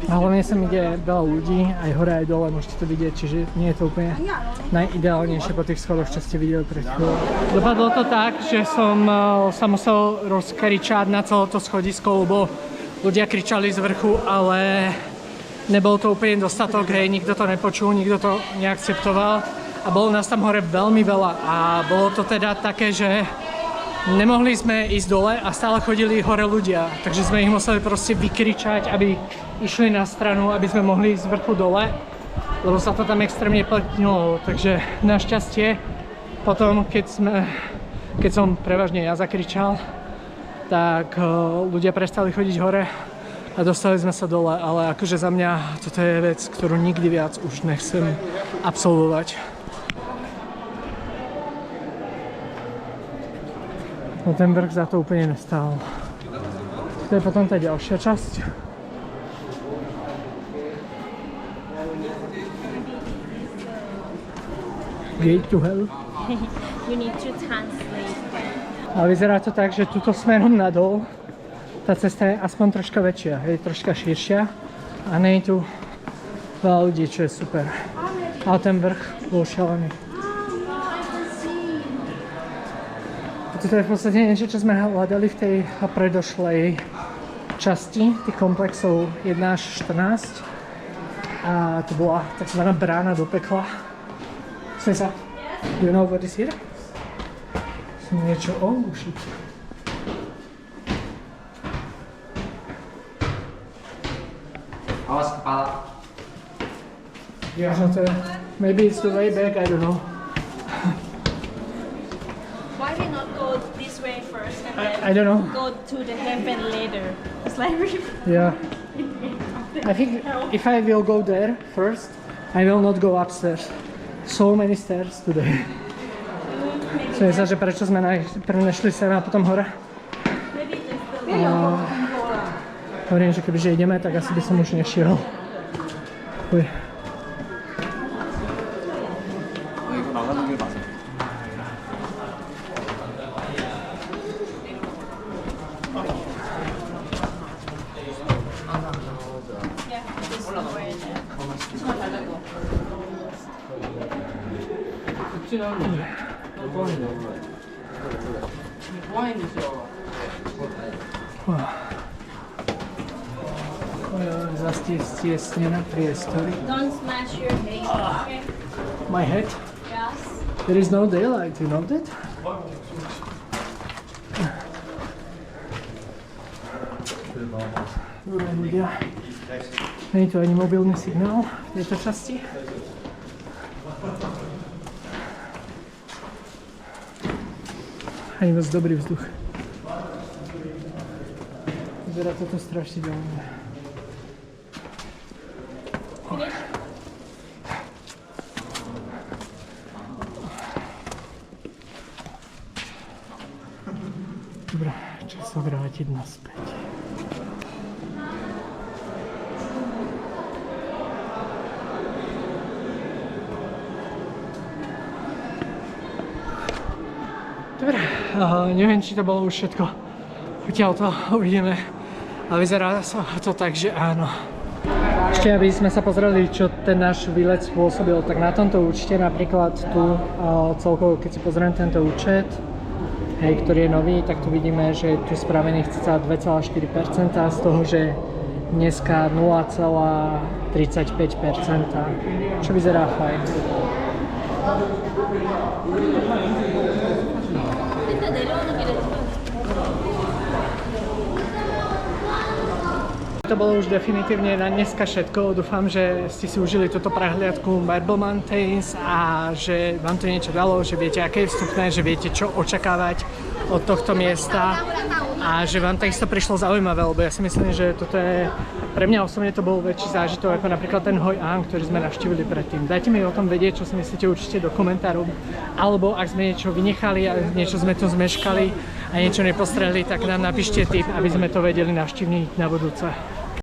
A hlavne sem ide veľa ľudí, aj hore, aj dole, môžete to vidieť, čiže nie je to úplne najideálnejšie po tých schodoch, čo ste videli pred chvíľou. Dopadlo to tak, že som sa musel rozkričať na celé to schodisko, lebo ľudia kričali z vrchu, ale nebol to úplne dostatok, hej, nikto to nepočul, nikto to neakceptoval a bolo nás tam hore veľmi veľa a bolo to teda také, že nemohli sme ísť dole a stále chodili hore ľudia, takže sme ich museli proste vykričať, aby išli na stranu, aby sme mohli ísť z vrchu dole, lebo sa to tam extrémne plnilo, takže našťastie potom, keď som prevažne ja zakričal, tak ľudia prestali chodiť hore a dostali sme sa dole, ale akože za mňa toto je vec, ktorú nikdy viac už nechcem absolvovať. No ten vrch za to úplne nestál. To je potom tá ďalšia časť. Gate to hell. You need to translate. A vyzerá to tak, že tuto smerom nadol tá cesta je aspoň troška väčšia, je troška širšia a nie je tu veľa ľudí, čo je super. Ale ten vrch bol šialený. Toto je v podstate niečo, čo sme hľadali v tej predošlej časti tých komplexov 1 až 14. A to bola takzvaná brána do pekla. Snesa, do you know what is here? Som niečo shit. awas kepala. Yeah, maybe it's the way back, I don't know. Why we not go this way first and then I don't know. go to the heaven later? It's like Yeah. I think if I will go there first, I will not go upstairs. So many stairs today. Som sa, že prečo sme najprv nešli sem a potom hore. Hovorím, že kebyže ideme, tak asi by som už nešiel. Uj. Zase stiesnené priestory. Don't smash your head, okay? My head? Yes. There is no daylight, you know that? Dobre ľudia. Není tu ani mobilný signál v tejto časti. Ani moc dobrý vzduch. Vyzerá toto strašidelné. Dobre, čas sa vrátiť naspäť. Dobre, neviem, či to bolo už všetko. Odtiaľto uvidíme. A vyzerá sa to tak, že áno. Ešte aby sme sa pozreli, čo ten náš výlet spôsobil, tak na tomto účte napríklad tu celkovo, keď si pozriem tento účet, hej, ktorý je nový, tak tu vidíme, že je tu spravených cca 2,4% z toho, že dneska 0,35%, čo vyzerá fajn. To bolo už definitívne na dneska všetko. Dúfam, že ste si užili túto prehliadku Marble Mountains a že vám to niečo dalo, že viete, aké je vstupné, že viete, čo očakávať od tohto miesta a že vám takisto prišlo zaujímavé, lebo ja si myslím, že toto je pre mňa osobne to bol väčší zážitok ako napríklad ten Hoi An, ktorý sme navštívili predtým. Dajte mi o tom vedieť, čo si myslíte určite do komentárov, alebo ak sme niečo vynechali a niečo sme tu zmeškali a niečo nepostrehli, tak nám napíšte tip, aby sme to vedeli navštíviť na budúce.